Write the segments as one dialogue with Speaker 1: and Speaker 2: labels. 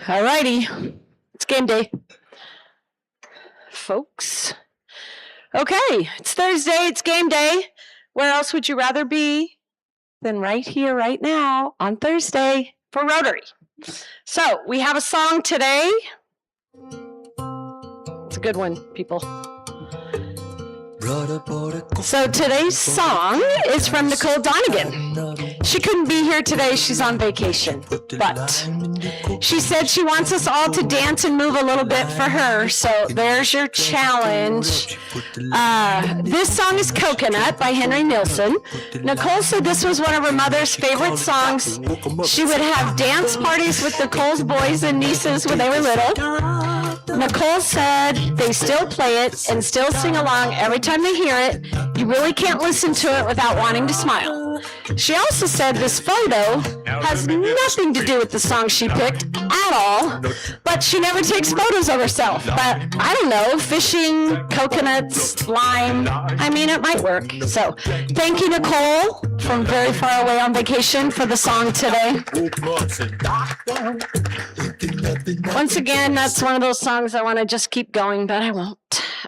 Speaker 1: All righty, it's game day, folks. Okay, it's Thursday, it's game day. Where else would you rather be than right here, right now, on Thursday for Rotary? So, we have a song today. It's a good one, people. So today's song is from Nicole Donegan. She couldn't be here today, she's on vacation, but she said she wants us all to dance and move a little bit for her, so there's your challenge. This song is Coconut by Henry Nilsson. Nicole said this was one of her mother's favorite songs. She would have dance parties with Nicole's boys and nieces when they were little. Nicole said they still play it and still sing along every time they hear it. You really can't listen to it without wanting to smile. She also said this photo has nothing to do with the song she picked at all, but she never takes photos of herself. But I don't know, fishing, coconuts, lime, I mean, it might work. So thank you, Nicole, from very far away on vacation for the song today. Once again, that's one of those songs I want to just keep going, but I won't.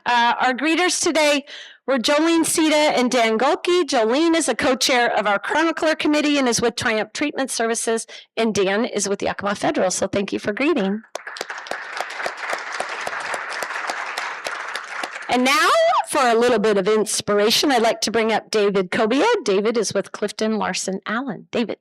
Speaker 1: Our greeters today were Jolene Sita and Dan Golke. Jolene is a co-chair of our Chronicler Committee and is with Triumph Treatment Services, and Dan is with Yakima Federal, so thank you for greeting. And now, for a little bit of inspiration, I'd like to bring up David Kobia. David is with Clifton Larson Allen. David.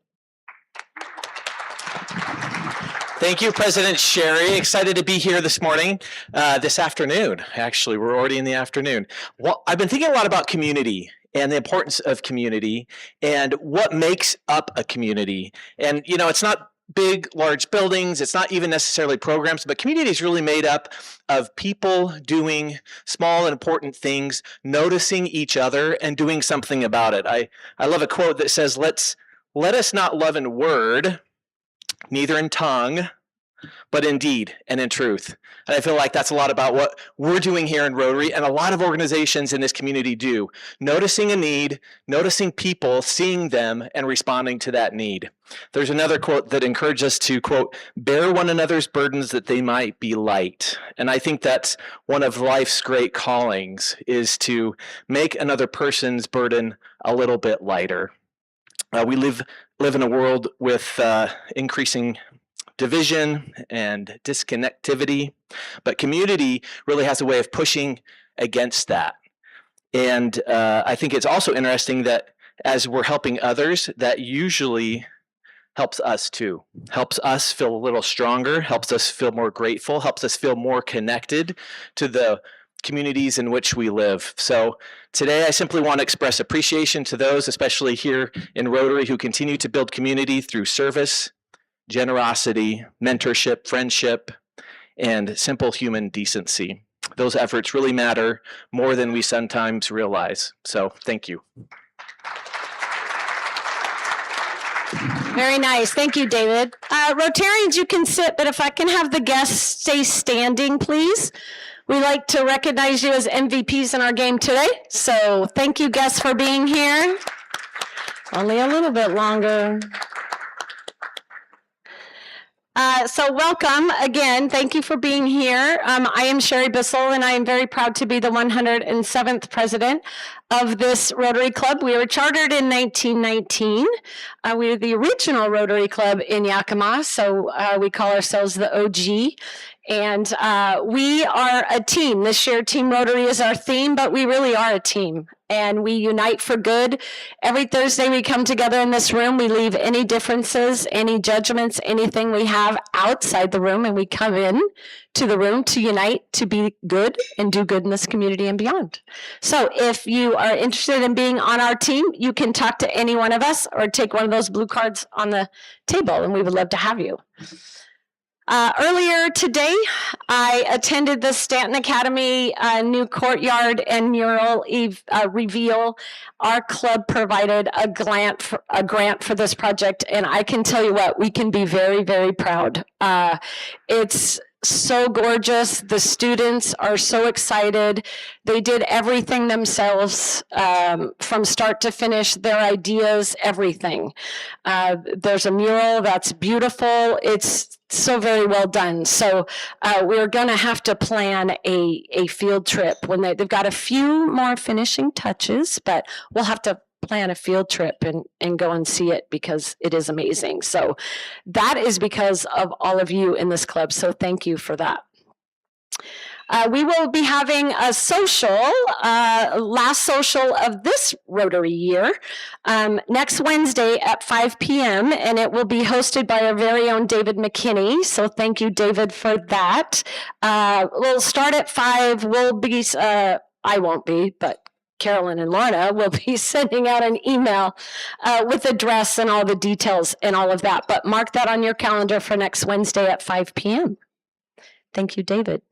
Speaker 2: Thank you, President Sherry. Excited to be here this morning, this afternoon. Actually, we're already in the afternoon. Well, I've been thinking a lot about community and the importance of community and what makes up a community. And, you know, it's not big, large buildings. It's not even necessarily programs, but community is really made up of people doing small and important things, noticing each other and doing something about it. I love a quote that says, let us not love in word, neither in tongue, but in deed and in truth. And I feel like that's a lot about what we're doing here in Rotary and a lot of organizations in this community do. Noticing a need, noticing people, seeing them, and responding to that need. There's another quote that encourages us to, quote, bear one another's burdens that they might be light. And I think that's one of life's great callings, is to make another person's burden a little bit lighter. We live in a world with increasing division and disconnectivity, but community really has a way of pushing against that. And I think it's also interesting that as we're helping others, that usually helps us too. Helps us feel a little stronger, helps us feel more grateful, helps us feel more connected to the communities in which we live. So today I simply want to express appreciation to those, especially here in Rotary, who continue to build community through service, generosity, mentorship, friendship, and simple human decency. Those efforts really matter more than we sometimes realize. So thank you.
Speaker 1: Very nice. Thank you, David. Rotarians, you can sit, but if I can have the guests stay standing, please. We like to recognize you as MVPs in our game today. So thank you, guests, for being here. Only a little bit longer. So welcome again. Thank you for being here. I am Sherry Bissell, and I am very proud to be the 107th president of this Rotary Club. We were chartered in 1919. We are the original Rotary Club in Yakima, so we call ourselves the OG. And we are a team. This year, Team Rotary is our theme, but we really are a team. And we unite for good. Every Thursday we come together in this room. We leave any differences, any judgments, anything we have outside the room, and we come in to the room to unite, to be good and do good in this community and beyond. So if you are interested in being on our team, you can talk to any one of us or take one of those blue cards on the table, and we would love to have you. Earlier today, I attended the Stanton Academy new courtyard and mural reveal. Our club provided a grant for this project, and I can tell you what, we can be very, very proud. It's so gorgeous. The students are so excited. They did everything themselves from start to finish, their ideas, everything. There's a mural that's beautiful. It's so very well done. So we're going to have to plan a field trip when they've got a few more finishing touches, but we'll have to plan a field trip and go and see it because it is amazing. So that is because of all of you in this club. So thank you for that. We will be having a social, last social of this Rotary year, next Wednesday at 5 p.m. and it will be hosted by our very own David McKinney. So thank you, David, for that. We'll start at 5. We'll be, I won't be, but Carolyn and Lorna will be sending out an email with address and all the details and all of that. But mark that on your calendar for next Wednesday at 5 p.m. Thank you, David.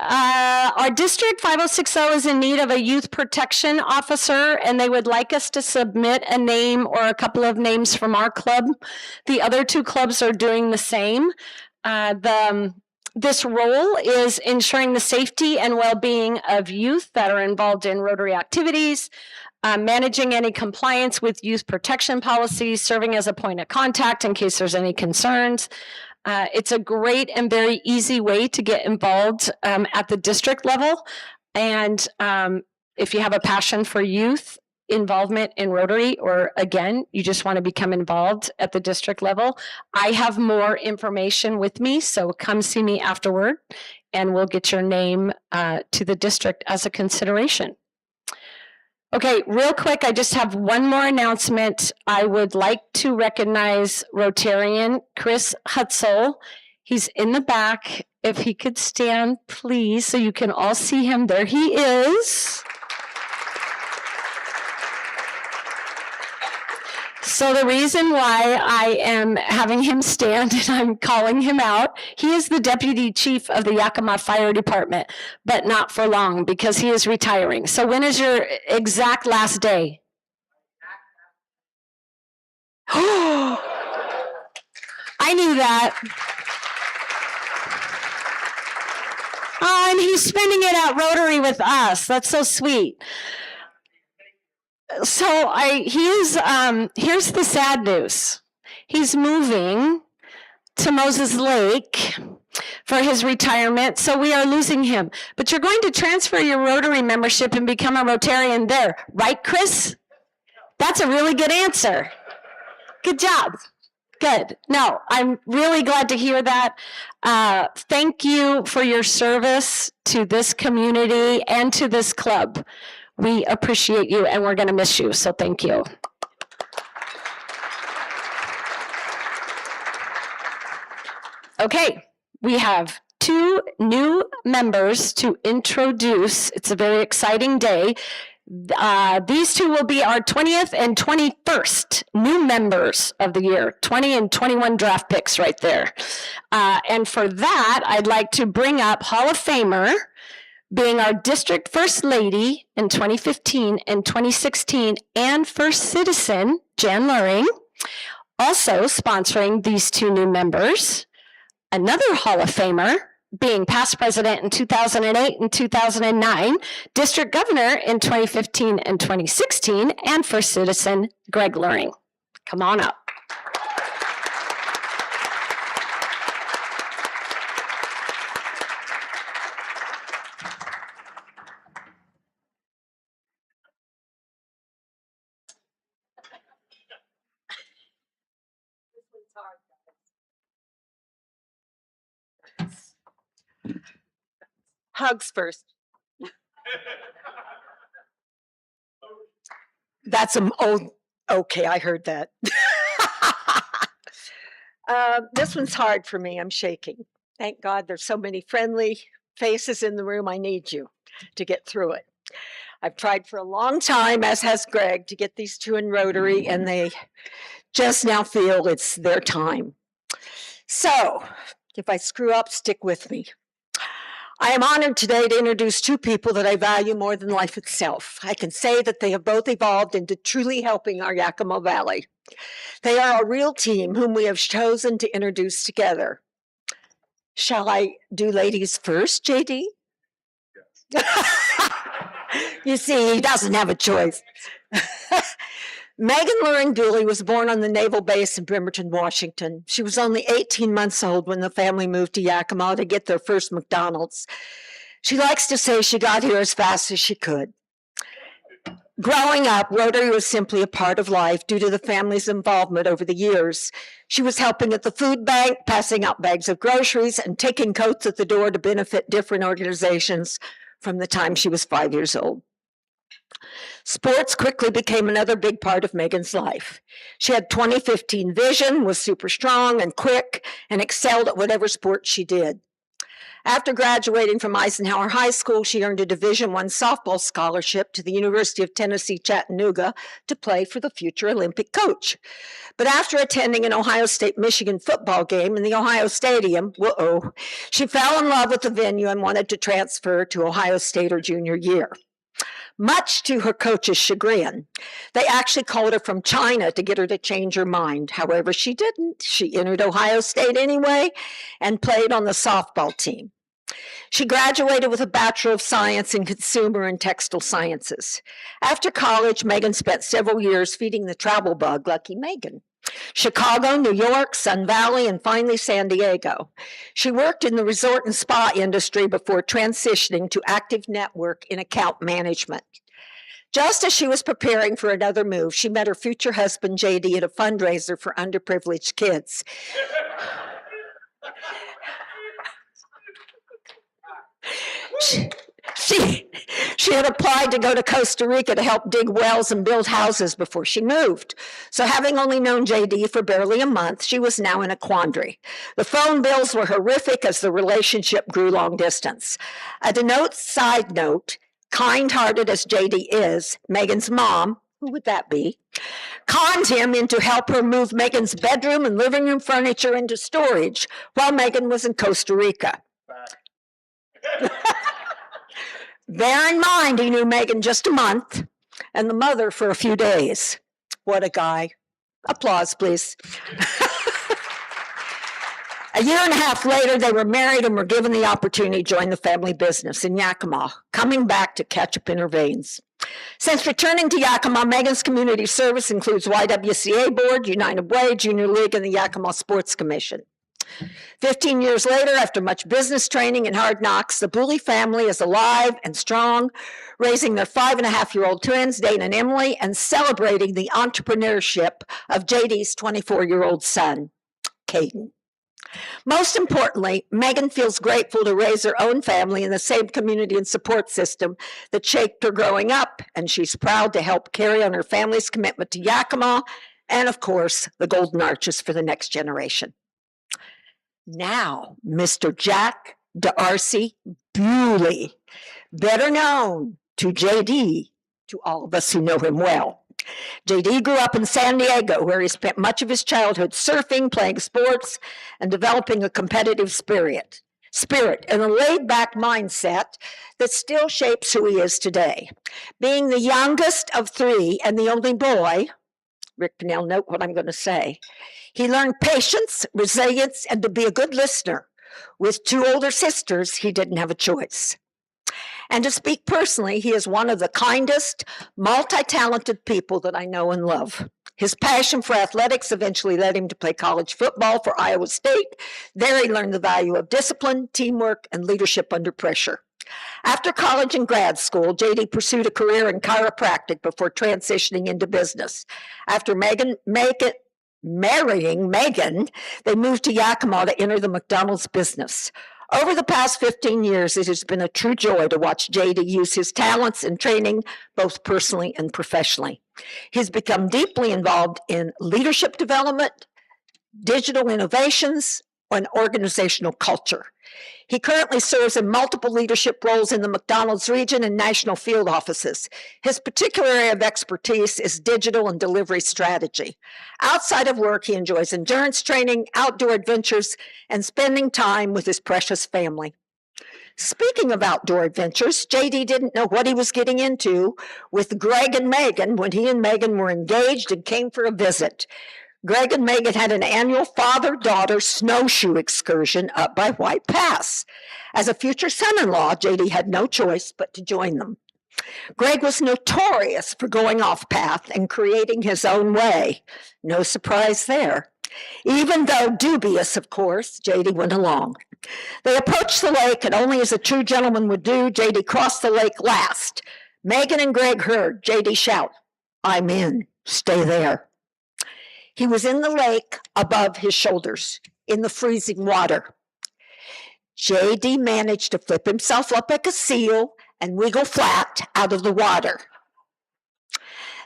Speaker 1: Our District 5060 is in need of a youth protection officer, and they would like us to submit a name or a couple of names from our club. The other 2 clubs are doing the same. This role is ensuring the safety and well-being of youth that are involved in Rotary activities, managing any compliance with youth protection policies, serving as a point of contact in case there's any concerns. It's a great and very easy way to get involved at the district level. And if you have a passion for youth involvement in Rotary, or again, you just want to become involved at the district level, I have more information with me. So come see me afterward and we'll get your name to the district as a consideration. Okay, real quick, I just have one more announcement. I would like to recognize Rotarian Chris Hutzel. He's in the back. If he could stand, please, so you can all see him. There he is. So the reason why I am having him stand and I'm calling him out, he is the deputy chief of the Yakima Fire Department, but not for long because he is retiring. So when is your exact last day? Oh, I knew that. Oh, and he's spending it at Rotary with us. That's so sweet. So here's the sad news. He's moving to Moses Lake for his retirement, so we are losing him. But you're going to transfer your Rotary membership and become a Rotarian there, right, Chris? That's a really good answer. Good job. Good. No, I'm really glad to hear that. Thank you for your service to this community and to this club. We appreciate you and we're going to miss you, so thank you. Okay, we have 2 new members to introduce. It's a very exciting day. These 2 will be our 20th and 21st new members of the year, 20 and 21 draft picks right there. And for that, I'd like to bring up Hall of Famer, being our district first lady in 2015 and 2016, and first citizen, Jan Luring, also sponsoring these 2 new members. Another Hall of Famer, being past president in 2008 and 2009, district governor in 2015 and 2016, and first citizen, Greg Luring. Come on up.
Speaker 3: Hugs first. That's okay, I heard that. This one's hard for me, I'm shaking. Thank God there's so many friendly faces in the room. I need you to get through it. I've tried for a long time, as has Greg, to get these 2 in Rotary, and they just now feel it's their time. So, if I screw up, stick with me. I am honored today to introduce 2 people that I value more than life itself. I can say that they have both evolved into truly helping our Yakima Valley. They are a real team whom we have chosen to introduce together. Shall I do ladies first, JD? You see, he doesn't have a choice. Megan Loring Dooley was born on the naval base in Bremerton, Washington. She was only 18 months old when the family moved to Yakima to get their first McDonald's. She likes to say she got here as fast as she could. Growing up, Rotary was simply a part of life due to the family's involvement over the years. She was helping at the food bank, passing out bags of groceries, and taking coats at the door to benefit different organizations from the time she was 5 years old. Sports quickly became another big part of Megan's life. She had 2015 vision, was super strong and quick, and excelled at whatever sport she did. After graduating from Eisenhower High School, she earned a Division I softball scholarship to the University of Tennessee, Chattanooga to play for the future Olympic coach. But after attending an Ohio State-Michigan football game in the Ohio Stadium, she fell in love with the venue and wanted to transfer to Ohio State her junior year. Much to her coach's chagrin, they actually called her from China to get her to change her mind. However, she didn't. She entered Ohio State anyway and played on the softball team. She graduated with a Bachelor of Science in Consumer and Textile Sciences. After college, Megan spent several years feeding the travel bug, Lucky Megan. Chicago, New York, Sun Valley, and finally San Diego. She worked in the resort and spa industry before transitioning to active network in account management. Just as she was preparing for another move, she met her future husband, JD, at a fundraiser for underprivileged kids. She had applied to go to Costa Rica to help dig wells and build houses before she moved. So having only known JD for barely a month, she was now in a quandary. The phone bills were horrific as the relationship grew long distance. Side note, kind-hearted as JD is, Megan's mom, who would that be, conned him into help her move Megan's bedroom and living room furniture into storage while Megan was in Costa Rica. Bear in mind, he knew Megan just a month and the mother for a few days. What a guy. Applause, please. A year and a half later, they were married and were given the opportunity to join the family business in Yakima, coming back to catch up in her veins. Since returning to Yakima, Megan's community service includes YWCA Board, United Way, Junior League, and the Yakima Sports Commission. 15 years later, after much business training and hard knocks, the Booley family is alive and strong, raising their 5.5-year-old twins, Dane and Emily, and celebrating the entrepreneurship of JD's 24-year-old son, Caden. Most importantly, Megan feels grateful to raise her own family in the same community and support system that shaped her growing up, and she's proud to help carry on her family's commitment to Yakima and, of course, the Golden Arches for the next generation. Now, Mr. Jack D'Arcy Bewley, better known to JD, to all of us who know him well. JD grew up in San Diego, where he spent much of his childhood surfing, playing sports, and developing a competitive spirit and a laid-back mindset that still shapes who he is today. Being the youngest of three and the only boy, Rick Pennell, note what I'm going to say. He learned patience, resilience, and to be a good listener. With two older sisters, he didn't have a choice. And to speak personally, he is one of the kindest, multi-talented people that I know and love. His passion for athletics eventually led him to play college football for Iowa State. There he learned the value of discipline, teamwork, and leadership under pressure. After college and grad school, JD pursued a career in chiropractic before transitioning into business. After marrying Megan, they moved to Yakima to enter the McDonald's business. Over the past 15 years, it has been a true joy to watch JD use his talents and training, both personally and professionally. He's become deeply involved in leadership development, digital innovations, and organizational culture. He currently serves in multiple leadership roles in the McDonald's region and national field offices. His particular area of expertise is digital and delivery strategy. Outside of work, he enjoys endurance training, outdoor adventures, and spending time with his precious family. Speaking of outdoor adventures, JD didn't know what he was getting into with Greg and Megan when he and Megan were engaged and came for a visit. Greg and Megan had an annual father-daughter snowshoe excursion up by White Pass. As a future son-in-law, JD had no choice but to join them. Greg was notorious for going off path and creating his own way. No surprise there. Even though dubious, of course, JD went along. They approached the lake, and only as a true gentleman would do, JD crossed the lake last. Megan and Greg heard JD shout, "I'm in, stay there." He was in the lake above his shoulders, in the freezing water. JD managed to flip himself up like a seal and wiggle flat out of the water.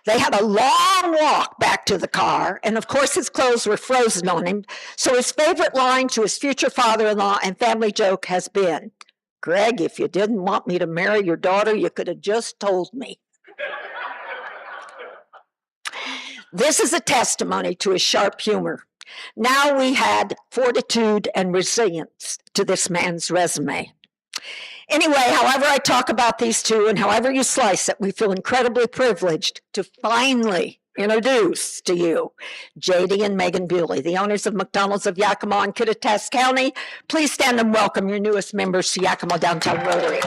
Speaker 3: They had a long walk back to the car, and of course his clothes were frozen on him, so his favorite line to his future father-in-law and family joke has been, "Greg, if you didn't want me to marry your daughter, you could have just told me." This is a testimony to his sharp humor. Now we had fortitude and resilience to this man's resume. Anyway, however I talk about these two and however you slice it, we feel incredibly privileged to finally introduce to you JD and Megan Bewley, the owners of McDonald's of Yakima and Kittitas County. Please stand and welcome your newest members to Yakima Downtown Rotary.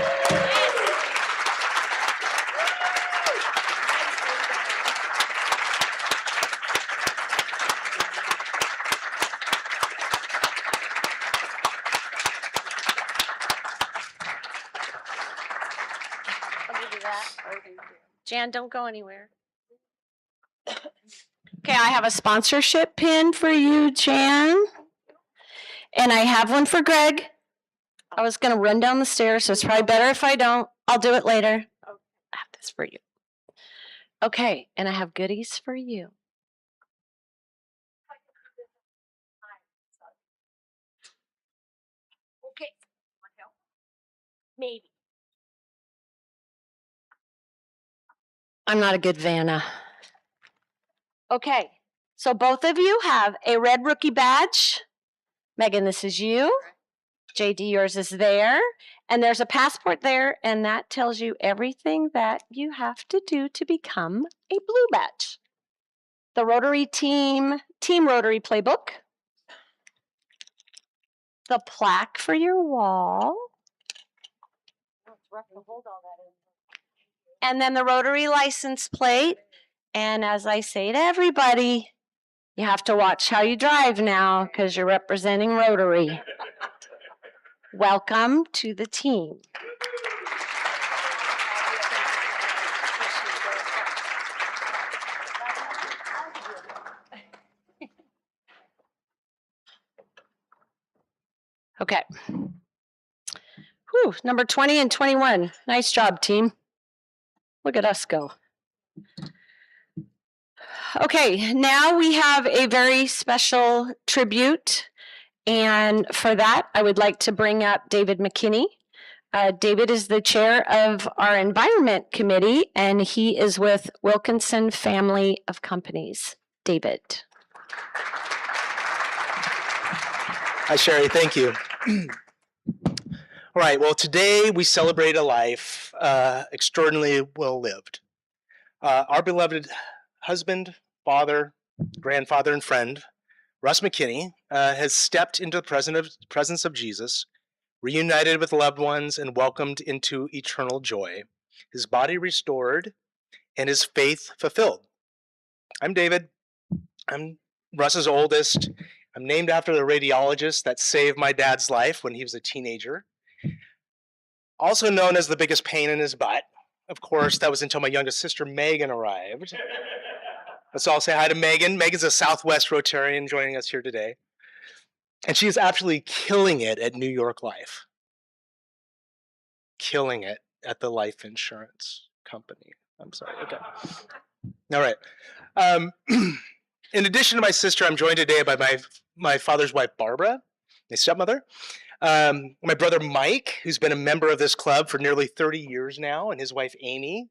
Speaker 1: Jan, don't go anywhere. Okay, I have a sponsorship pin for you, Jan. And I have one for Greg. I was going to run down the stairs, so it's probably better if I don't. I'll do it later. I have this for you. Okay, and I have goodies for you. Okay. Maybe. I'm not a good Vanna. Okay, so both of you have a red rookie badge. Megan, this is you. JD, yours is there. And there's a passport there, and that tells you everything that you have to do to become a blue badge. The Rotary Team Rotary Playbook. The plaque for your wall. And then the Rotary license plate. And as I say to everybody, you have to watch how you drive now because you're representing Rotary. Welcome to the team. Okay. Whew, number 20 and 21. Nice job, team. Look at us go. Okay, now we have a very special tribute. And for that, I would like to bring up David McKinney. David is the chair of our Environment Committee, and he is with Wilkinson Family of Companies. David.
Speaker 4: Hi, Sherry. Thank you. All right. Well, today we celebrate a life extraordinarily well lived. Our beloved husband, father, grandfather, and friend, Russ McKinney, has stepped into the presence of Jesus, reunited with loved ones, and welcomed into eternal joy. His body restored and his faith fulfilled. I'm David. I'm Russ's oldest. I'm named after the radiologist that saved my dad's life when he was a teenager. Also known as the biggest pain in his butt. Of course, that was until my youngest sister, Megan, arrived. Let's all say hi to Megan. Megan's a Southwest Rotarian joining us here today. And she is absolutely killing it at New York Life. Killing it at the life insurance company. I'm sorry, okay. All right. In addition to my sister, I'm joined today by my father's wife, Barbara, my stepmother. My brother, Mike, who's been a member of this club for nearly 30 years now, and his wife, Amy.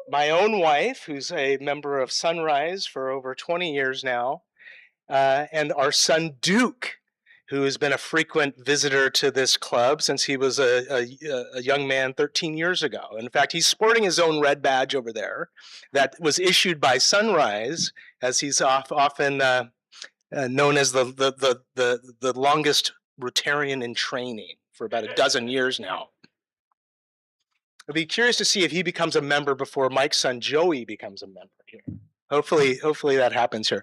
Speaker 4: My own wife, who's a member of Sunrise for over 20 years now. And our son, Duke, who has been a frequent visitor to this club since he was a young man 13 years ago. In fact, he's sporting his own red badge over there that was issued by Sunrise, as he's often known as the longest Rotarian in training for about a dozen years now. I'd be curious to see if he becomes a member before Mike's son Joey becomes a member here. Hopefully that happens here.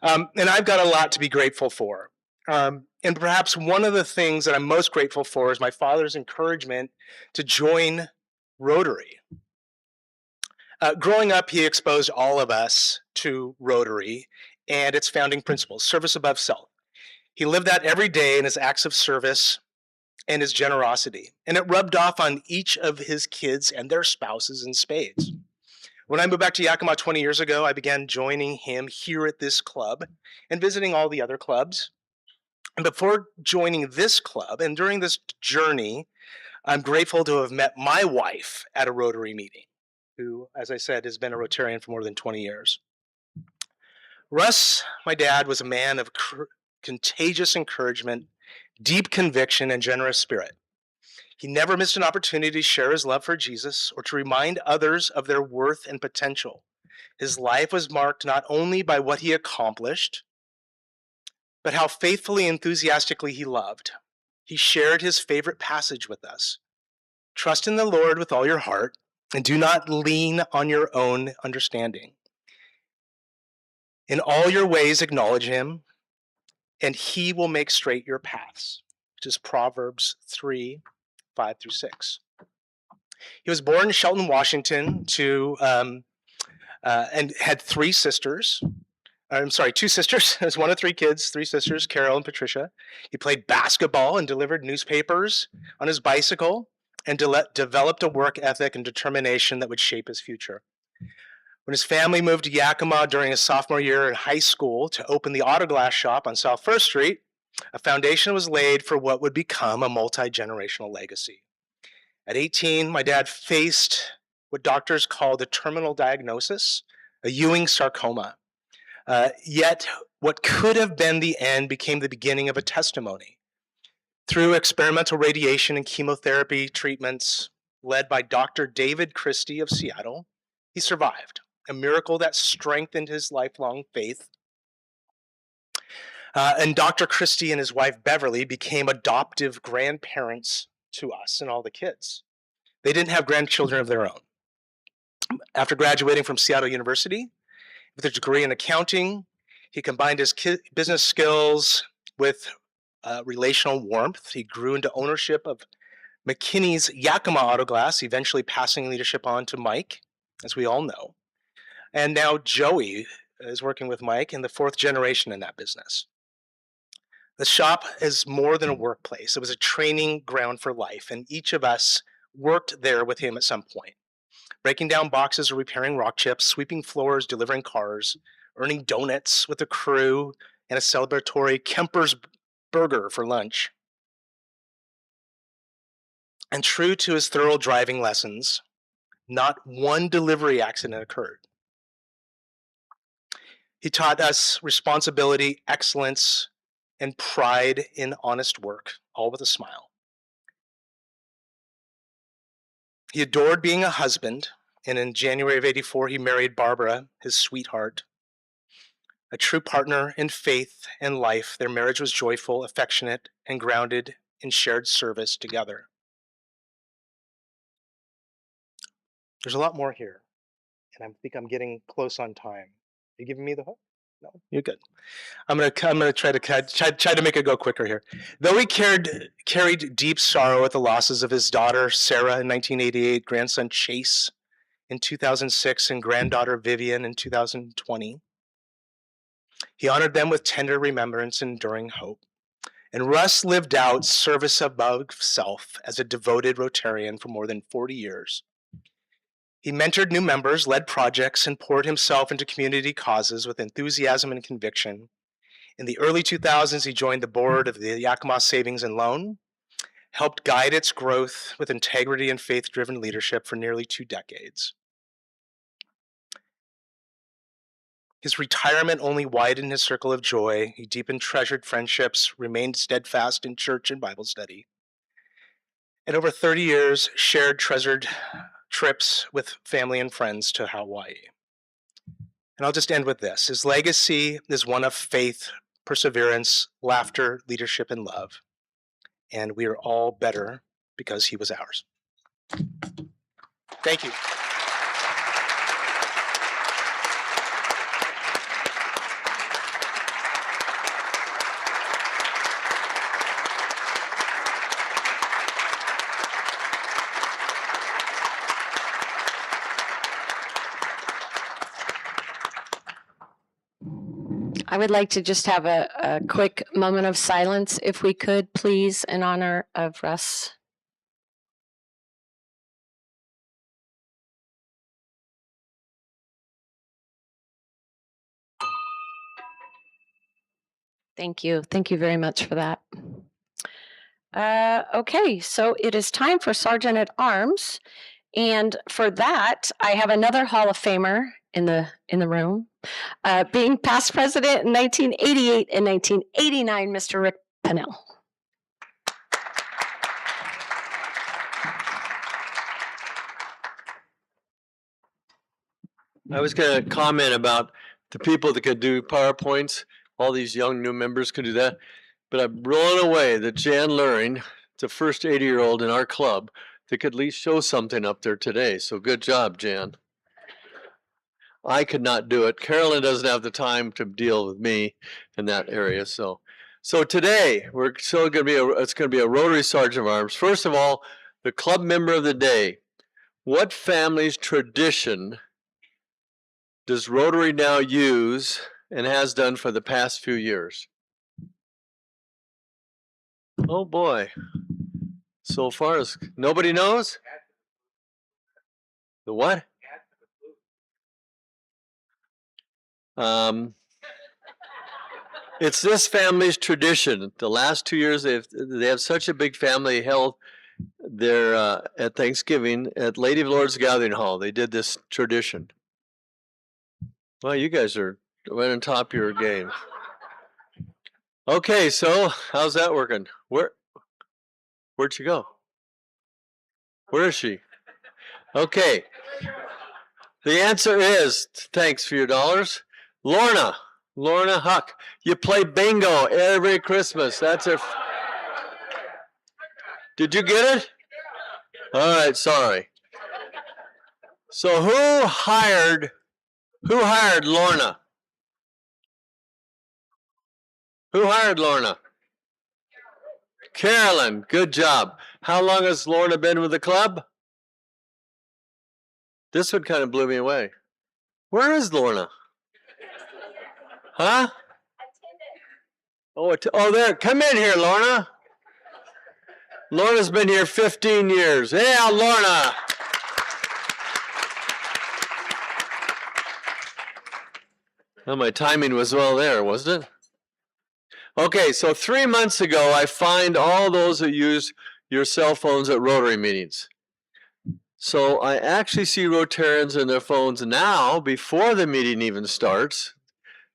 Speaker 4: And I've got a lot to be grateful for. And perhaps one of the things that I'm most grateful for is my father's encouragement to join Rotary. Growing up, he exposed all of us to Rotary and its founding principles, service above self. He lived that every day in his acts of service and his generosity, and it rubbed off on each of his kids and their spouses in spades. When I moved back to Yakima 20 years ago, I began joining him here at this club and visiting all the other clubs. And before joining this club and during this journey, I'm grateful to have met my wife at a Rotary meeting, who, as I said, has been a Rotarian for more than 20 years. Russ, my dad, was a man of contagious encouragement, deep conviction, and generous spirit. He never missed an opportunity to share his love for Jesus or to remind others of their worth and potential. His life was marked not only by what he accomplished, but how faithfully and enthusiastically he loved. He shared his favorite passage with us. Trust in the Lord with all your heart and do not lean on your own understanding. In all your ways acknowledge him, and he will make straight your paths, which is Proverbs 3, 5 through 6. He was born in Shelton, Washington, and had two sisters. He was one of three kids, three sisters, Carol and Patricia. He played basketball and delivered newspapers on his bicycle and developed a work ethic and determination that would shape his future. When his family moved to Yakima during his sophomore year in high school to open the auto glass shop on South First Street, a foundation was laid for what would become a multi-generational legacy. At 18, my dad faced what doctors called a terminal diagnosis, a Ewing sarcoma. Yet what could have been the end became the beginning of a testimony. Through experimental radiation and chemotherapy treatments led by Dr. David Christie of Seattle, he survived, a miracle that strengthened his lifelong faith. And Dr. Christie and his wife Beverly became adoptive grandparents to us and all the kids. They didn't have grandchildren of their own. After graduating from Seattle University with a degree in accounting, he combined his business skills with relational warmth. He grew into ownership of McKinney's Yakima Auto Glass, eventually passing leadership on to Mike, as we all know. And now Joey is working with Mike in the fourth generation in that business. The shop is more than a workplace. It was a training ground for life, and each of us worked there with him at some point, breaking down boxes or repairing rock chips, sweeping floors, delivering cars, earning donuts with the crew, and a celebratory Kemper's burger for lunch. And true to his thorough driving lessons, not one delivery accident occurred. He taught us responsibility, excellence, and pride in honest work, all with a smile. He adored being a husband, and in January of '84, he married Barbara, his sweetheart. A true partner in faith and life, their marriage was joyful, affectionate, and grounded in shared service together. There's a lot more here, and I think I'm getting close on time. Are you giving me the hook? No, you're good. I'm gonna try to make it go quicker here. Though he carried deep sorrow at the losses of his daughter Sarah in 1988, grandson Chase in 2006, and granddaughter Vivian in 2020, he honored them with tender remembrance and enduring hope. And Russ lived out service above self as a devoted Rotarian for more than 40 years. He mentored new members, led projects, and poured himself into community causes with enthusiasm and conviction. In the early 2000s, he joined the board of the Yakima Savings and Loan, helped guide its growth with integrity and faith-driven leadership for nearly 2 decades. His retirement only widened his circle of joy. He deepened treasured friendships, remained steadfast in church and Bible study, and over 30 years shared treasured trips with family and friends to Hawaii. And I'll just end with this. His legacy is one of faith, perseverance, laughter, leadership, and love. And we are all better because he was ours. Thank you.
Speaker 1: I would like to just have a quick moment of silence, if we could, please, in honor of Russ. Thank you. Thank you very much for that. Okay, so it is time for Sergeant at Arms. And for that, I have another Hall of Famer in the room. Being past president in 1988 and 1989, Mr. Rick Pennell.
Speaker 5: I was going to comment about the people that could do PowerPoints. All these young new members could do that. But I'm blown away that Jan Luring, the first 80-year-old in our club, that could at least show something up there today. So good job, Jan. I could not do it. Carolyn doesn't have the time to deal with me in that area. So today we're still going to be it's going to be a Rotary Sergeant of Arms. First of all, the club member of the day. What family's tradition does Rotary now use and has done for the past few years? Oh boy. So far as nobody knows? The what? It's this family's tradition. The last 2 years, they have such a big family held there at Thanksgiving at Lady of Lords Gathering Hall. They did this tradition. Well, you guys are right on top of your game. Okay, so how's that working? Where'd she go? Where is she? Okay. The answer is, thanks for your dollars, Lorna Huck. You play bingo every Christmas. That's her. Did you get it? All right, sorry. So who hired Lorna? Who hired Lorna? Carolyn, good job. How long has Lorna been with the club? This one kind of blew me away. Where is Lorna? Huh? Oh, there. Come in here, Lorna. Lorna's been here 15 years. Yeah, Lorna. Well, my timing was well there, wasn't it? Okay, so 3 months ago, I fined all those that use your cell phones at Rotary meetings. So I actually see Rotarians in their phones now, before the meeting even starts,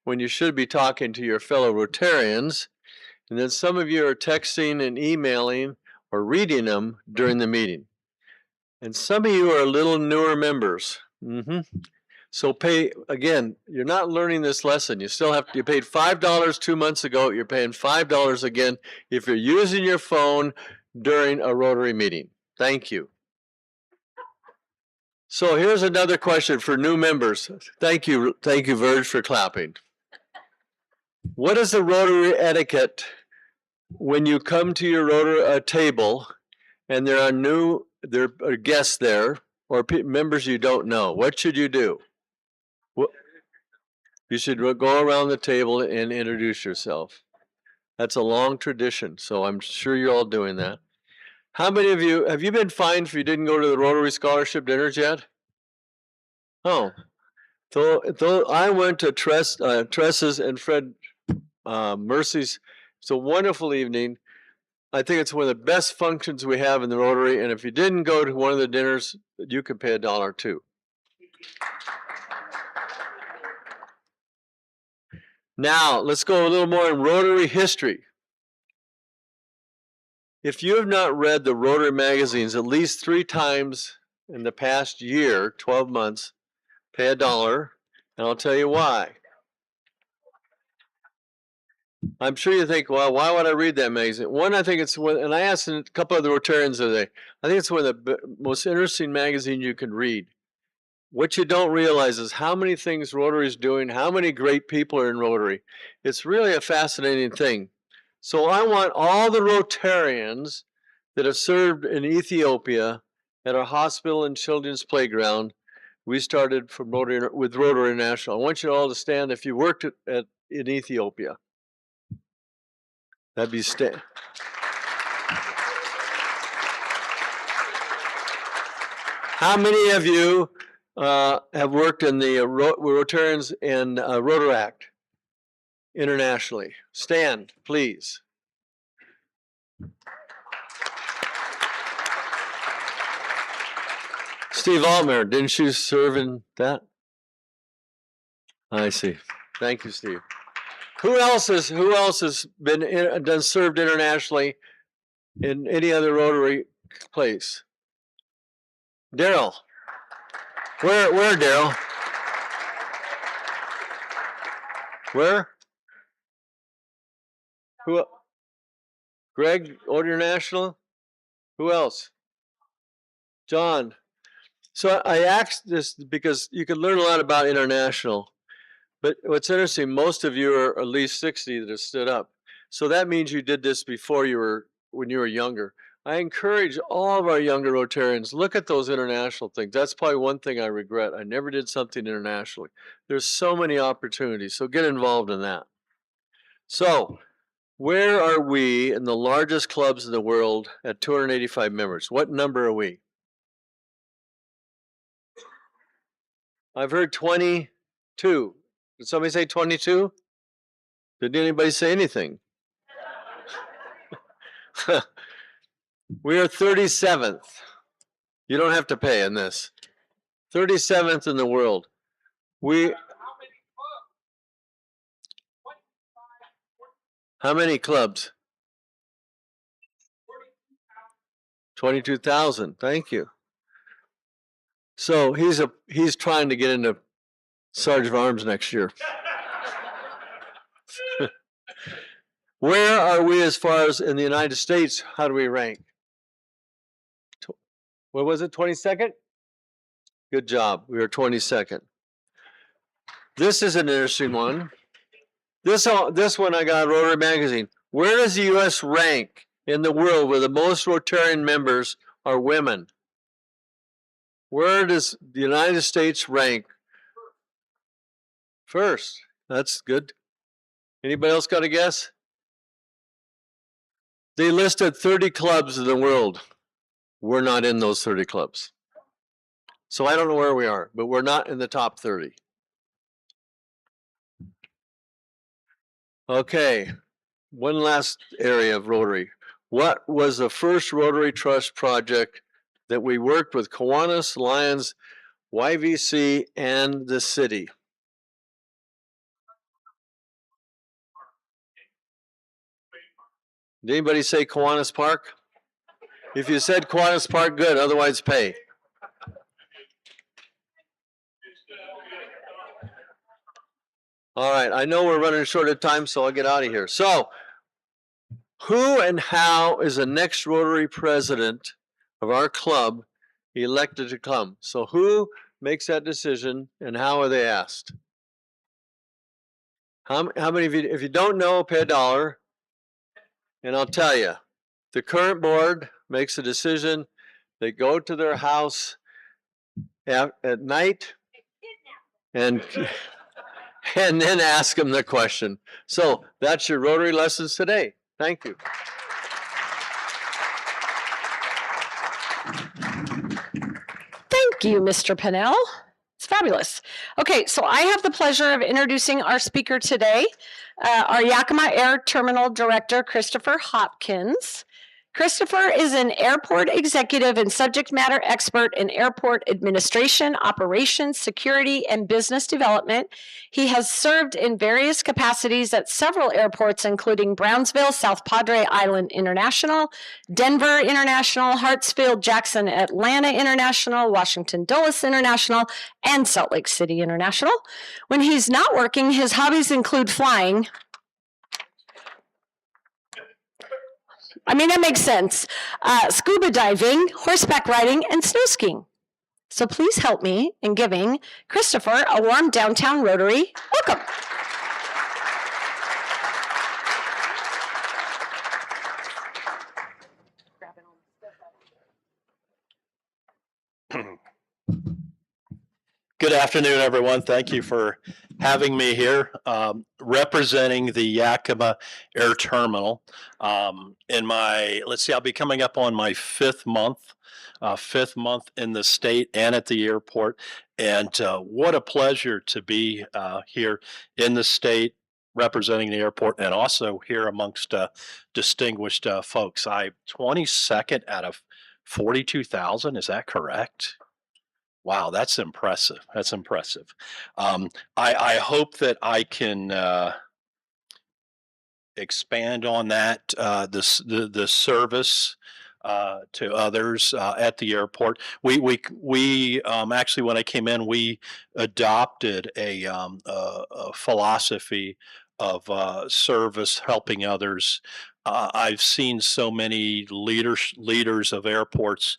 Speaker 5: when you should be talking to your fellow Rotarians. And then some of you are texting and emailing or reading them during the meeting. And some of you are a little newer members. So pay, again, you're not learning this lesson. You still have to, you paid $5 2 months ago. You're paying $5 again if you're using your phone during a Rotary meeting. Thank you. So here's another question for new members. Thank you, Verge, for clapping. What is the Rotary etiquette when you come to your Rotary table and there are guests there or members you don't know? What should you do? You should go around the table and introduce yourself. That's a long tradition, so I'm sure you're all doing that. How many of you, have you been fined if you didn't go to the Rotary Scholarship dinners yet? Oh, though I went to Tressa's and Fred Mercy's. It's a wonderful evening. I think it's one of the best functions we have in the Rotary, and if you didn't go to one of the dinners, you could pay $1 too. Now, let's go a little more in Rotary history. If you have not read the Rotary magazines at least 3 times in the past year, 12 months, pay $1, and I'll tell you why. I'm sure you think, well, why would I read that magazine? One, I think it's one, and I asked a couple of the Rotarians today, I think it's one of the most interesting magazines you can read. What you don't realize is how many things Rotary is doing, how many great people are in Rotary. It's really a fascinating thing. So I want all the Rotarians that have served in Ethiopia at our hospital and children's playground. We started from Rotary, with Rotary International. I want you all to stand if you worked in Ethiopia. That'd be How many of you have worked in the Rotarians and Rotaract internationally? Stand, please. Steve Altmer, didn't you serve in that? I see. Thank you, Steve. Who else has been served internationally in any other Rotary place? Daryl. Where Daryl? Where? Who? Greg, International? Who else? John. So I asked this because you can learn a lot about international. But what's interesting, most of you are at least 60 that have stood up. So that means you did this before when you were younger. I encourage all of our younger Rotarians, look at those international things. That's probably one thing I regret. I never did something internationally. There's so many opportunities, so get involved in that. So, where are we in the largest clubs in the world at 285 members? What number are we? I've heard 22. Did somebody say 22? Did anybody say anything? We are 37th. You don't have to pay in this. 37th in the world. How many clubs? 22,000. Thank you. So he's trying to get into Sergeant of Arms next year. Where are we as far as in the United States? How do we rank? What was it, 22nd? Good job. We were 22nd. This is an interesting one. This one I got Rotary Magazine. Where does the U.S. rank in the world where the most Rotarian members are women? Where does the United States rank? First. That's good. Anybody else got a guess? They listed 30 clubs in the world. We're not in those 30 clubs. So I don't know where we are, but we're not in the top 30. Okay, one last area of Rotary. What was the first Rotary Trust project that we worked with Kiwanis, Lions, YVC, and the city? Did anybody say Kiwanis Park? If you said Kiwanis Park, good, otherwise pay. All right, I know we're running short of time, so I'll get out of here. So, who and how is the next Rotary president of our club elected to come? So who makes that decision and how are they asked? How many of you, if you don't know, pay $1. And I'll tell you, the current board makes a decision. They go to their house at night and then ask them the question. So that's your Rotary lessons today. Thank you.
Speaker 1: Thank you, Mr. Pennell. It's fabulous. Okay, so I have the pleasure of introducing our speaker today, our Yakima Air Terminal Director, Christopher Hopkins. Christopher is an airport executive and subject matter expert in airport administration, operations, security, and business development. He has served in various capacities at several airports, including Brownsville, South Padre Island International, Denver International, Hartsfield Jackson Atlanta International, Washington Dulles International, and Salt Lake City International. When he's not working, his hobbies include flying. I mean, that makes sense. Scuba diving, horseback riding, and snow skiing. So please help me in giving Christopher a warm downtown Rotary welcome.
Speaker 6: Good afternoon, everyone. Thank you for having me here, representing the Yakima Air Terminal. I'll be coming up on my fifth month in the state and at the airport. And what a pleasure to be here in the state, representing the airport, and also here amongst distinguished folks. I'm 22nd out of 42,000. Is that correct? Wow, that's impressive. That's impressive. I hope that I can expand on that, the service to others at the airport. We actually, when I came in, we adopted a philosophy of service, helping others. I've seen so many leaders of airports.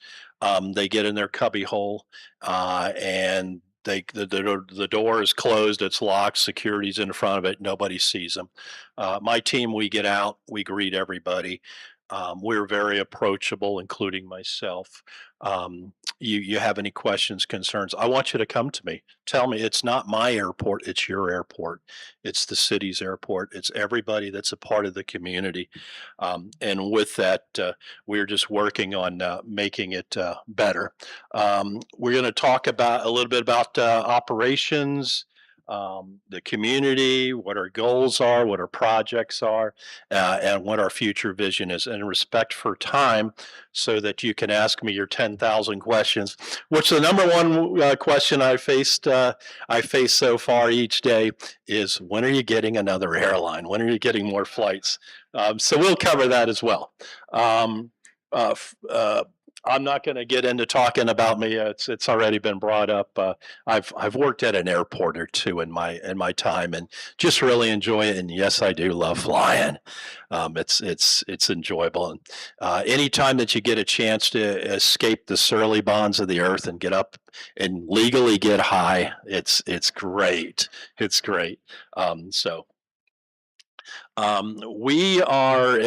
Speaker 6: They get in their cubby hole and the door is closed, it's locked, security's in front of it, nobody sees them. My team, we get out, we greet everybody. We're very approachable, including myself. You have any questions, concerns, I want you to come to me. Tell me, it's not my airport, it's your airport. It's the city's airport. It's everybody that's a part of the community. And with that, we're just working on making it better. We're going to talk about a little bit about operations, the community, what our goals are, what our projects are, and what our future vision is. And respect for time, so that you can ask me your 10,000 questions, which the number one question I face so far each day is, when are you getting another airline? When are you getting more flights? So we'll cover that as well. I'm not going to get into talking about me. It's already been brought up. I've worked at an airport or two in my time, and just really enjoy it. And yes, I do love flying. It's enjoyable. And anytime that you get a chance to escape the surly bonds of the earth and get up and legally get high, it's great. It's great. We are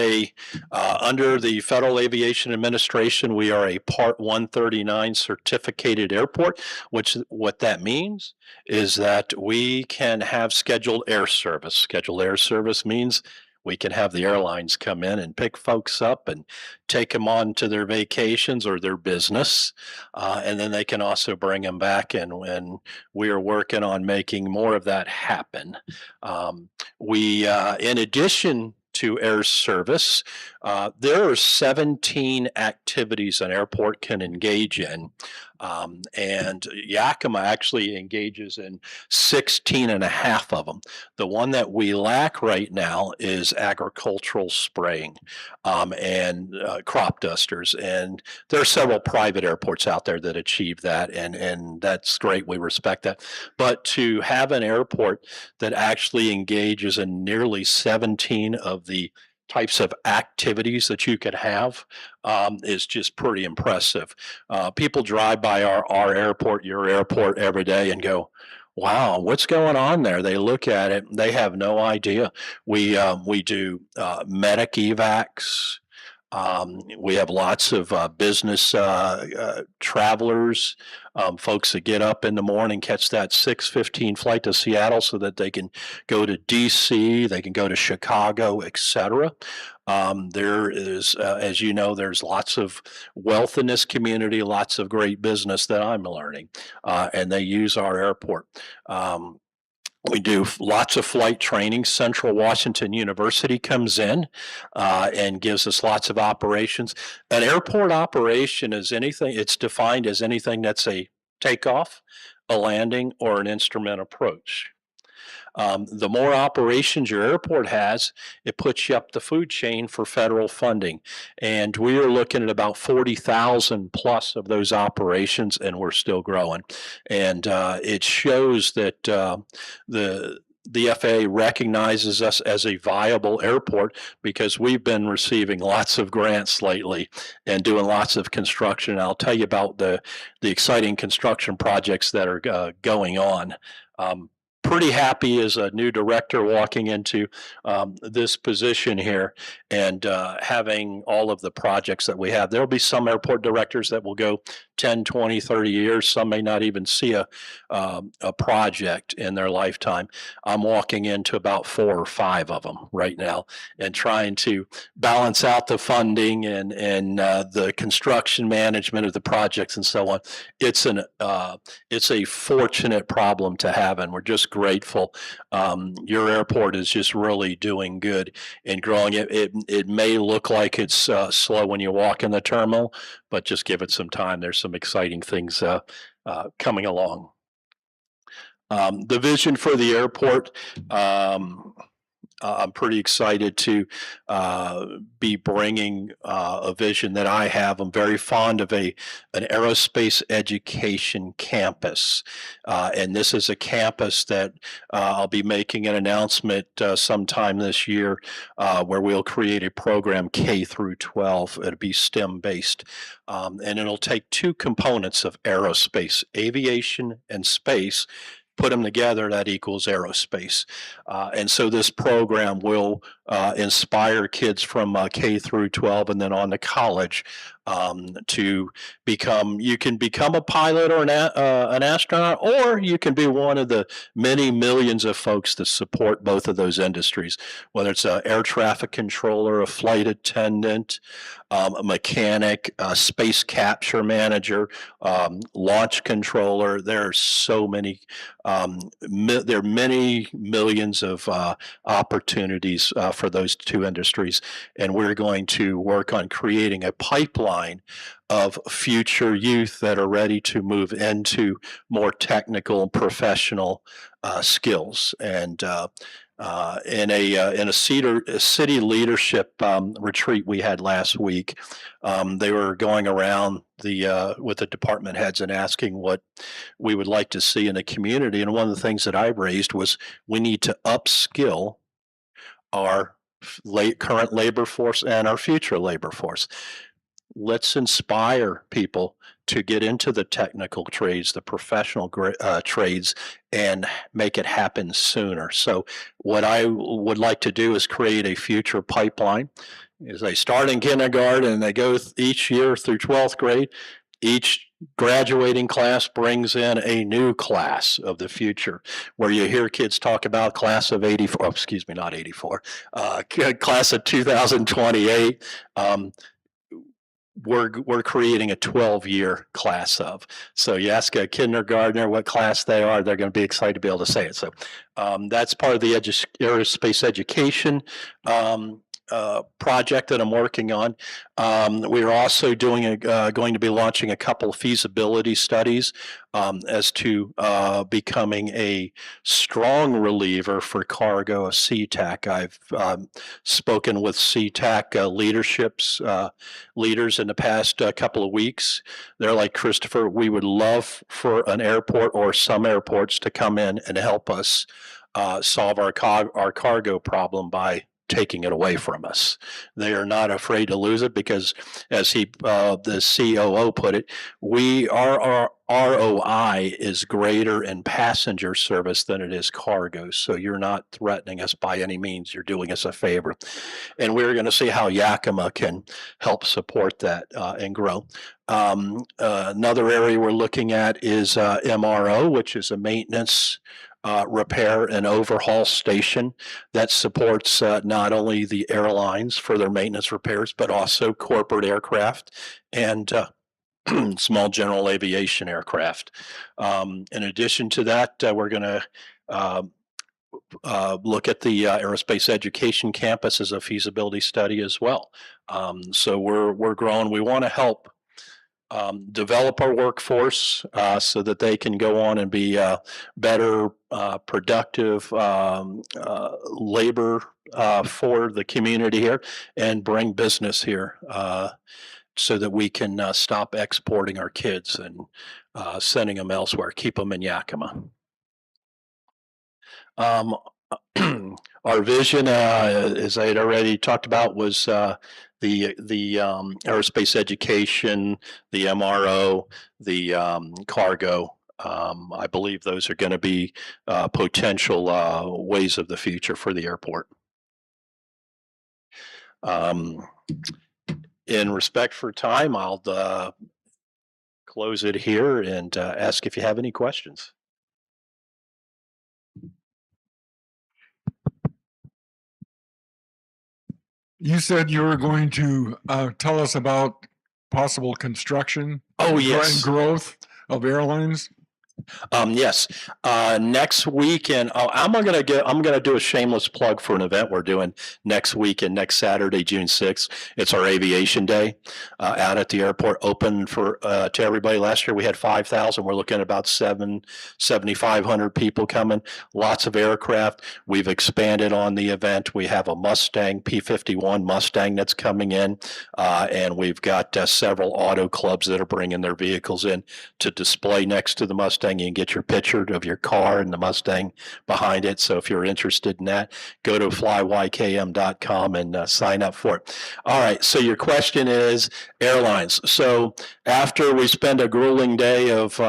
Speaker 6: under the Federal Aviation Administration, we are a Part 139 certificated airport, which what that means is that we can have scheduled air service. Scheduled air service means we can have the airlines come in and pick folks up and take them on to their vacations or their business. And then they can also bring them back. And we are working on making more of that happen. In addition to air service, there are 17 activities an airport can engage in. And Yakima actually engages in 16 and a half of them. The one that we lack right now is agricultural spraying and crop dusters. And there are several private airports out there that achieve that, and that's great. We respect that. But to have an airport that actually engages in nearly 17 of the types of activities that you could have is just pretty impressive. People drive by our airport, your airport, every day and go, wow, what's going on there? They look at it, they have no idea. We do medic evacs. We have lots of business travelers, folks that get up in the morning, catch that 6:15 flight to Seattle so that they can go to DC, they can go to Chicago, etc. There is, as you know, there's lots of wealth in this community, lots of great business that I'm learning, and they use our airport. We do lots of flight training. Central Washington University comes in and gives us lots of operations. An airport operation is anything, it's defined as anything that's a takeoff, a landing, or an instrument approach. The more operations your airport has, it puts you up the food chain for federal funding. And we are looking at about 40,000 plus of those operations, and we're still growing. And it shows that the FAA recognizes us as a viable airport because we've been receiving lots of grants lately and doing lots of construction. I'll tell you about the exciting construction projects that are going on. Pretty happy as a new director walking into this position here and having all of the projects that we have. There'll be some airport directors that will go 10, 20, 30 years. Some may not even see a project in their lifetime. I'm walking into about 4 or 5 of them right now and trying to balance out the funding and the construction management of the projects and so on. It's a fortunate problem to have, and we're just grateful. Your airport is just really doing good and growing. It may look like it's slow when you walk in the terminal, but just give it some time. There's some exciting things coming along. The vision for the airport, I'm pretty excited to be bringing a vision that I have. I'm very fond of an aerospace education campus. And this is a campus that I'll be making an announcement sometime this year where we'll create a program K through 12. It'll be STEM based. And it'll take 2 components of aerospace, aviation and space. Put them together, that equals aerospace. And so this program will inspire kids from K through 12 and then on to college to become, you can become a pilot or an astronaut, or you can be one of the many millions of folks that support both of those industries, whether it's an air traffic controller, a flight attendant, a mechanic, a space capture manager, launch controller. There are so many, there are many millions of opportunities for those 2 industries. And we're going to work on creating a pipeline of future youth that are ready to move into more technical and professional skills. And in a city leadership retreat we had last week, they were going around with the department heads and asking what we would like to see in the community. And one of the things that I raised was we need to upskill our current labor force and our future labor force. Let's inspire people to get into the technical trades, the professional trades, and make it happen sooner. So what I would like to do is create a future pipeline. As they start in kindergarten and they go each year through 12th grade, each graduating class brings in a new class of the future, where you hear kids talk about class of 84, excuse me, not 84, class of 2028. We're creating a 12-year class of. So you ask a kindergartner what class they are, they're going to be excited to be able to say it. So that's part of the aerospace education project that I'm working on. We're also going to be launching a couple of feasibility studies as to becoming a strong reliever for cargo of SeaTac. I've spoken with SeaTac leaders in the past couple of weeks. They're like, Christopher, we would love for an airport or some airports to come in and help us solve our cargo problem by taking it away from us. They are not afraid to lose it because, as the COO put it, our ROI is greater in passenger service than it is cargo. So you're not threatening us by any means. You're doing us a favor. And we're going to see how Yakima can help support that and grow. Another area we're looking at is MRO, which is a maintenance repair and overhaul station that supports not only the airlines for their maintenance repairs, but also corporate aircraft and small general aviation aircraft. In addition to that, we're going to look at the aerospace education campus as a feasibility study as well. So we're growing. We want to help develop our workforce so that they can go on and be better, productive labor for the community here and bring business here so that we can stop exporting our kids and sending them elsewhere, keep them in Yakima. Our vision, as I had already talked about, was the aerospace education, the MRO, the cargo. I believe those are going to be potential ways of the future for the airport. In respect for time, I'll close it here and ask if you have any questions.
Speaker 7: You said you were going to tell us about possible construction.
Speaker 6: Oh,
Speaker 7: and
Speaker 6: yes.
Speaker 7: growth of airlines.
Speaker 6: Yes. Next weekend, I'm gonna do a shameless plug for an event we're doing next weekend, next Saturday, June 6th. It's our aviation day out at the airport, open for to everybody. Last year we had 5,000. We're looking at about 7,500 people coming. Lots of aircraft. We've expanded on the event. We have a Mustang, P-51 Mustang that's coming in, and we've got several auto clubs that are bringing their vehicles in to display next to the Mustang. You can get your picture of your car and the Mustang behind it. So if you're interested in that, go to flyykm.com and sign up for it. All right. So your question is airlines. So after we spend a grueling day of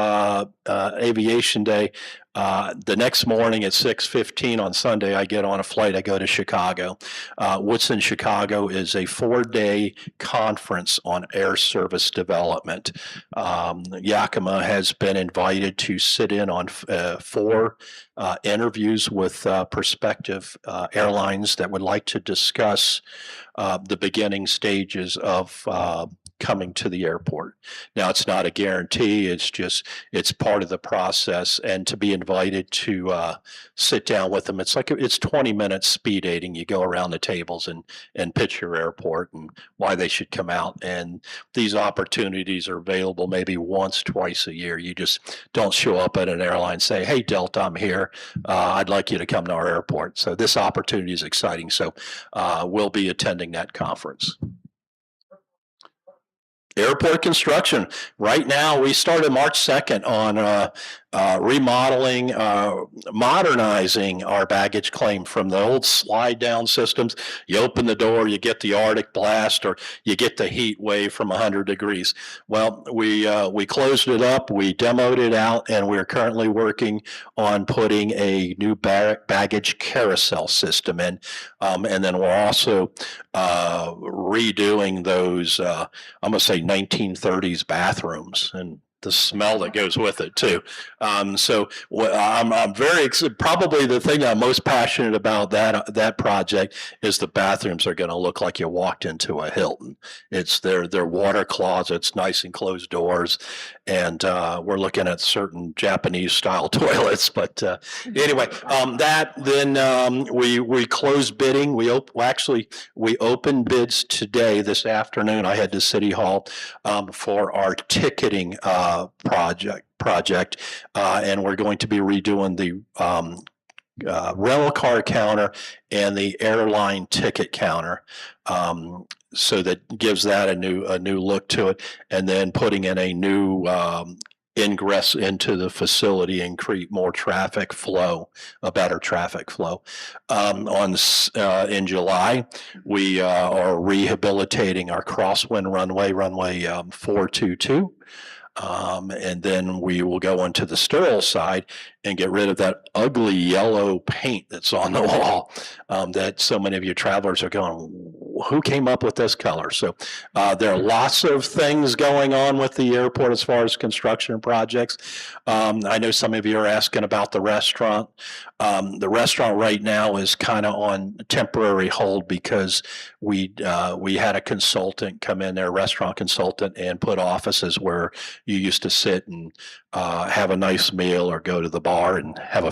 Speaker 6: aviation day, the next morning at 6:15 on Sunday, I get on a flight. I go to Chicago. What's in Chicago is a 4-day conference on air service development. Yakima has been invited to sit in on 4 interviews with prospective airlines that would like to discuss the beginning stages of coming to the airport. Now, it's not a guarantee. It's part of the process, and to be invited to sit down with them, it's 20 minutes speed dating. You go around the tables and pitch your airport and why they should come out. And these opportunities are available maybe once, twice a year. You just don't show up at an airline and say, "Hey, Delta, I'm here. I'd like you to come to our airport." So this opportunity is exciting. So we'll be attending that conference. Airport construction. Right now, we started March 2nd on remodeling, modernizing our baggage claim from the old slide down systems. You open the door, you get the Arctic blast, or you get the heat wave from 100 degrees. Well, we closed it up, we demoed it out, and we're currently working on putting a new baggage carousel system in. And then we're also redoing those, I'm going to say 1930s bathrooms and the smell that goes with it too. So I'm very excited. Probably the thing I'm most passionate about that project is the bathrooms are going to look like you walked into a Hilton. It's their water closets, nice enclosed doors, and we're looking at certain Japanese style toilets. But anyway, we closed bidding. We opened bids today, this afternoon. I head to City Hall for our ticketing project, and we're going to be redoing the rental car counter and the airline ticket counter. So that gives that a new look to it, and then putting in a new ingress into the facility and create more traffic flow, a better traffic flow. In July, we are rehabilitating our crosswind runway 422. And then we will go onto the sterile side and get rid of that ugly yellow paint that's on the wall that so many of you travelers are going, who came up with this color? So there are lots of things going on with the airport as far as construction projects. I know some of you are asking about the restaurant. The restaurant right now is kind of on temporary hold because we had a consultant come in there, a restaurant consultant, and put offices where you used to sit and have a nice meal or go to the bar and have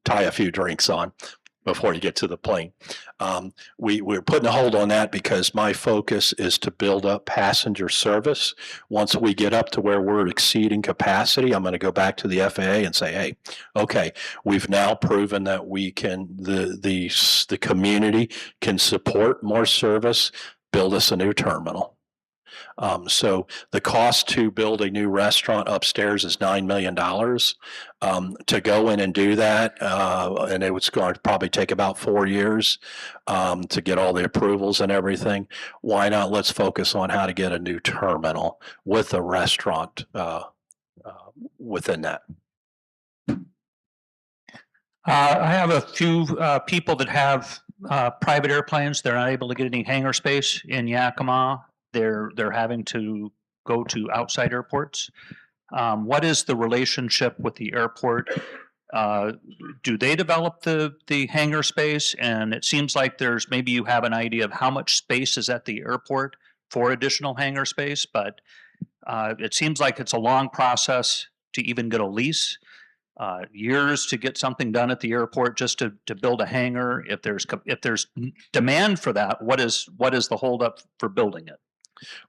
Speaker 6: tie a few drinks on. before you get to the plane. We're putting a hold on that because my focus is to build up passenger service. Once we get up to where we're exceeding capacity, I'm going to go back to the FAA and say, hey, okay, we've now proven that we can, the community can support more service, build us a new terminal. So the cost to build a new restaurant upstairs is $9 million. To go in and do that, and it was going to probably take about 4 years to get all the approvals and everything. Why not? Let's focus on how to get a new terminal with a restaurant within that.
Speaker 8: I have a few people that have private airplanes. They're not able to get any hangar space in Yakima. They're having to go to outside airports. What is the relationship with the airport? Do they develop the hangar space? And it seems like there's, maybe you have an idea of how much space is at the airport for additional hangar space, but it seems like it's a long process to even get a lease. Years to get something done at the airport just to build a hangar. If there's demand for that, what is the holdup for building it?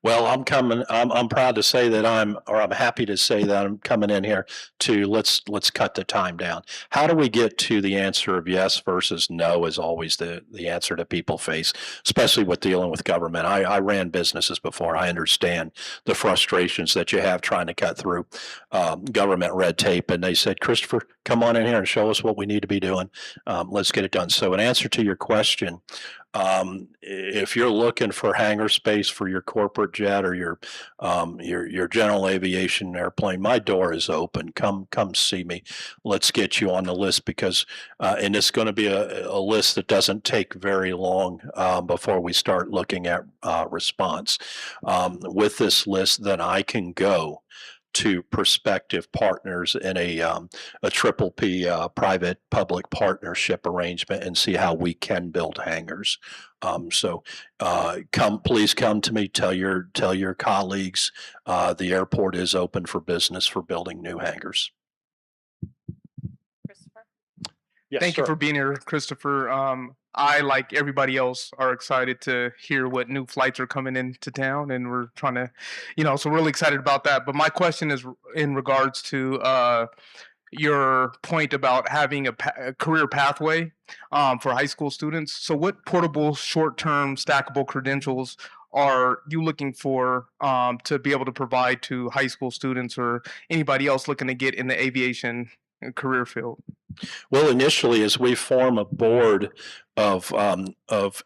Speaker 6: Well, I'm proud to say that I'm happy to say that I'm coming in here to let's cut the time down. How do we get to the answer of yes versus no is always the answer that people face, especially with dealing with government. I ran businesses before. I understand the frustrations that you have trying to cut through government red tape. And they said, Christopher, come on in here and show us what we need to be doing. Let's get it done. So in answer to your question, if you're looking for hangar space for your corporate jet or your general aviation airplane, my door is open. Come see me. Let's get you on the list because, and it's going to be a list that doesn't take very long before we start looking at response. With this list, then I can go to prospective partners in a triple P private public partnership arrangement and see how we can build hangars. So please come to me, tell your colleagues the airport is open for business for building new hangars.
Speaker 1: Christopher?
Speaker 6: Yes,
Speaker 9: Thank you
Speaker 6: sir.
Speaker 9: for being here, Christopher. I, like everybody else, are excited to hear what new flights are coming into town, and we're trying to, so really excited about that. But my question is in regards to your point about having a career pathway for high school students. So what portable, short-term, stackable credentials are you looking for to be able to provide to high school students or anybody else looking to get in the aviation career field?
Speaker 6: Well, initially, as we form a board of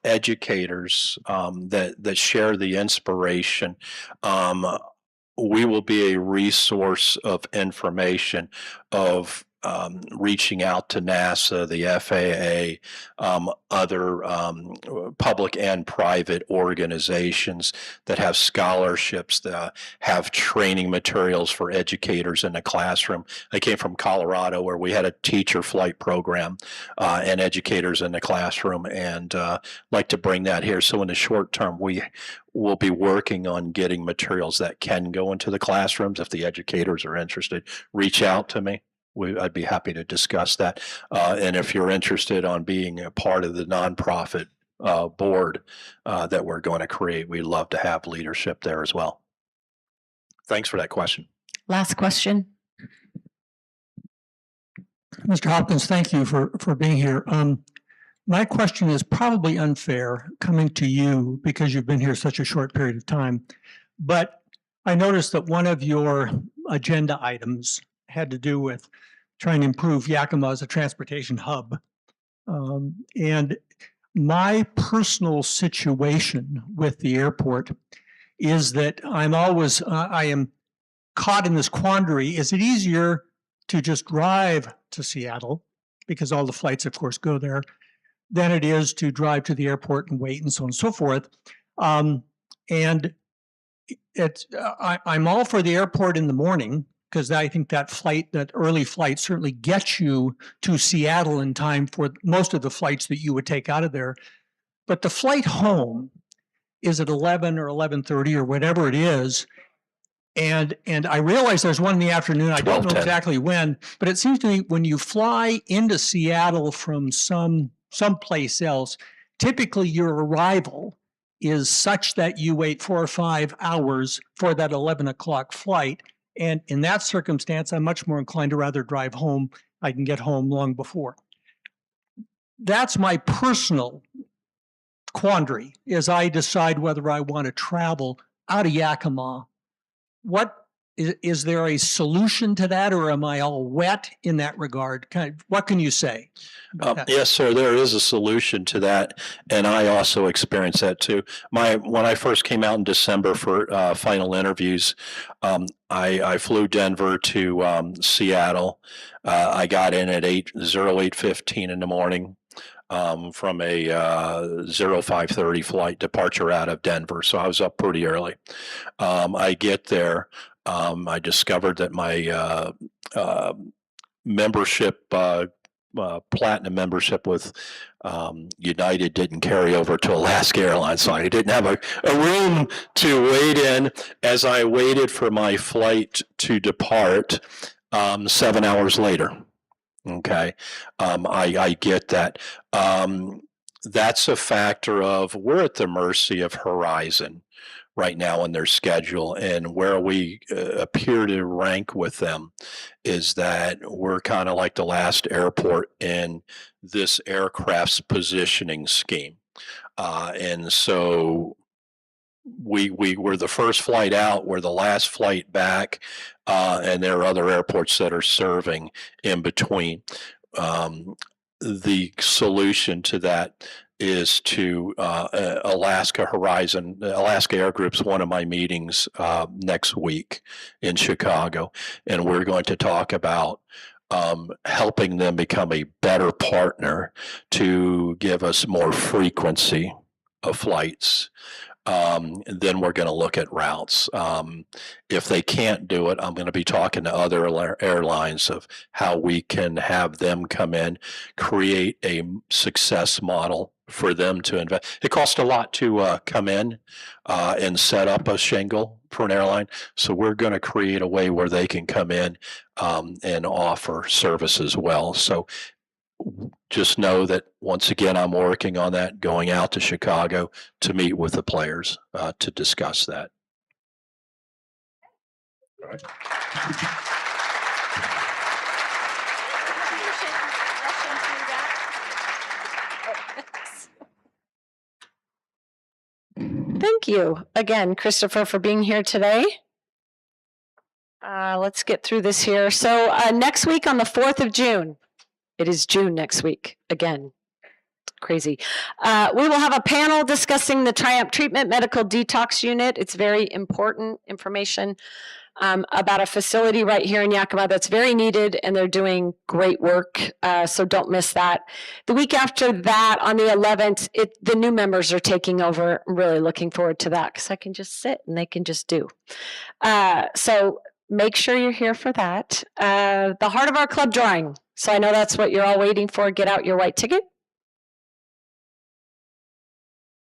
Speaker 6: educators that share the inspiration, we will be a resource of information of reaching out to NASA, the FAA, other public and private organizations that have scholarships, that have training materials for educators in the classroom. I came from Colorado where we had a teacher flight program and educators in the classroom, and like to bring that here. So in the short term, we'll be working on getting materials that can go into the classrooms. If the educators are interested, reach out to me. I'd be happy to discuss that. And if you're interested on being a part of the nonprofit board that we're going to create, we'd love to have leadership there as well. Thanks for that question.
Speaker 1: Last question.
Speaker 10: Mr. Hopkins, thank you for being here. My question is probably unfair coming to you because you've been here such a short period of time, but I noticed that one of your agenda items had to do with trying to improve Yakima as a transportation hub. And my personal situation with the airport is that I am caught in this quandary. Is it easier to just drive to Seattle, because all the flights, of course, go there, than it is to drive to the airport and wait and so on and so forth? And I'm all for the airport in the morning, because I think that early flight certainly gets you to Seattle in time for most of the flights that you would take out of there. But the flight home is at 11 or 11:30 or whatever it is. And I realize there's one in the afternoon. I don't know exactly when, but it seems to me when you fly into Seattle from some someplace else, typically your arrival is such that you wait 4 or 5 hours for that 11 o'clock flight. And in that circumstance, I'm much more inclined to rather drive home. I can get home long before. That's my personal quandary as I decide whether I want to travel out of Yakima. What is there a solution to that, or am I all wet in that regard? What can you say about that?
Speaker 6: Yes, sir. There is a solution to that, and I also experienced that too. When I first came out in December for final interviews, I flew Denver to Seattle. I got in at 8:15 in the morning. From a 05:30 flight departure out of Denver. So I was up pretty early. I get there. I discovered that my membership, platinum membership with United didn't carry over to Alaska Airlines. So I didn't have a room to wait in. As I waited for my flight to depart 7 hours later. Okay, I get that. That's a factor of we're at the mercy of Horizon right now in their schedule, and where we appear to rank with them is that we're kind of like the last airport in this aircraft's positioning scheme, and so we were the first flight out, we're the last flight back, and there are other airports that are serving in between. The solution to that is to Alaska Horizon. Alaska Air Group's one of my meetings next week in Chicago, and we're going to talk about helping them become a better partner to give us more frequency of flights. Then we're going to look at routes. If they can't do it, I'm going to be talking to other airlines of how we can have them come in, create a success model for them to invest. It costs a lot to come in and set up a shingle for an airline. So we're going to create a way where they can come in and offer service as well. So just know that once again, I'm working on that, going out to Chicago to meet with the players to discuss that. All right.
Speaker 1: Thank you again, Christopher, for being here today. Let's get through this here. So next week on the 4th of June, it is June next week, again, crazy. We will have a panel discussing the Triumph Treatment Medical Detox Unit. It's very important information about a facility right here in Yakima that's very needed, and they're doing great work, so don't miss that. The week after that, on the 11th, the new members are taking over. I'm really looking forward to that because I can just sit and they can just do. So make sure you're here for that. The Heart of Our Club drawing. So I know that's what you're all waiting for. Get out your white ticket.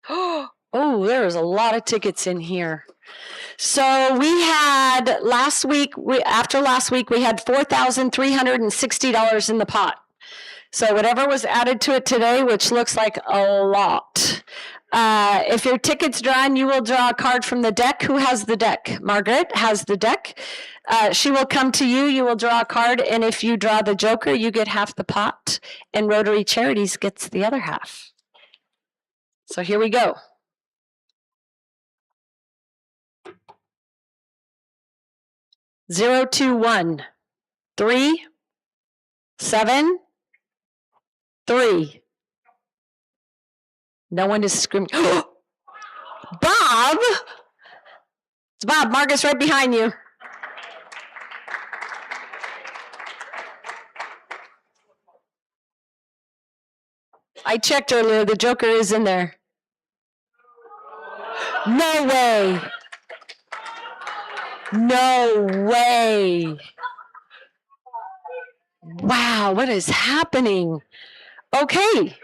Speaker 1: Oh, there's a lot of tickets in here. So we had last week, after last week, we had $4,360 in the pot. So whatever was added to it today, which looks like a lot. If your ticket's drawn, you will draw a card from the deck. Who has the deck? Margaret has the deck. She will come to you. You will draw a card. And if you draw the Joker, you get half the pot. And Rotary Charities gets the other half. So here we go. Zero, 2, 1, 3, 7, 3. No one is screaming. Bob! It's Bob. Marcus right behind you. I checked earlier. The Joker is in there. No way. No way. Wow, what is happening? Okay.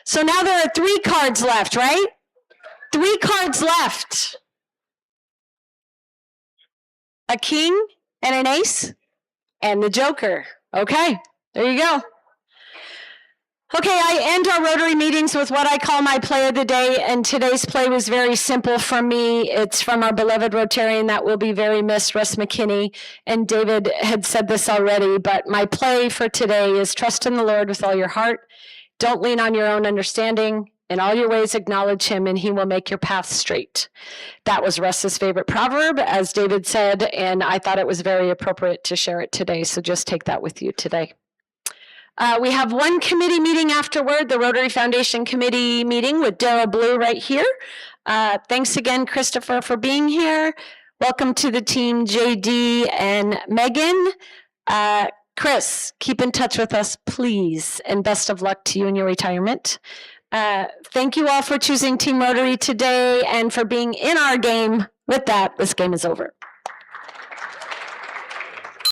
Speaker 1: So now there are 3 cards left, right? 3 cards left. A king and an ace and the Joker. Okay, there you go. Okay, I end our Rotary meetings with what I call my play of the day, and today's play was very simple from me. It's from our beloved Rotarian that will be very missed, Russ McKinney, and David had said this already, but my play for today is trust in the Lord with all your heart. Don't lean on your own understanding. In all your ways acknowledge him, and he will make your path straight. That was Russ's favorite proverb, as David said, and I thought it was very appropriate to share it today, so just take that with you today. We have one committee meeting afterward, the Rotary Foundation committee meeting with Dara Blue right here. Thanks again, Christopher, for being here. Welcome to the team, JD and Megan. Chris, keep in touch with us, please, and best of luck to you in your retirement. Thank you all for choosing Team Rotary today and for being in our game. With that, this game is over.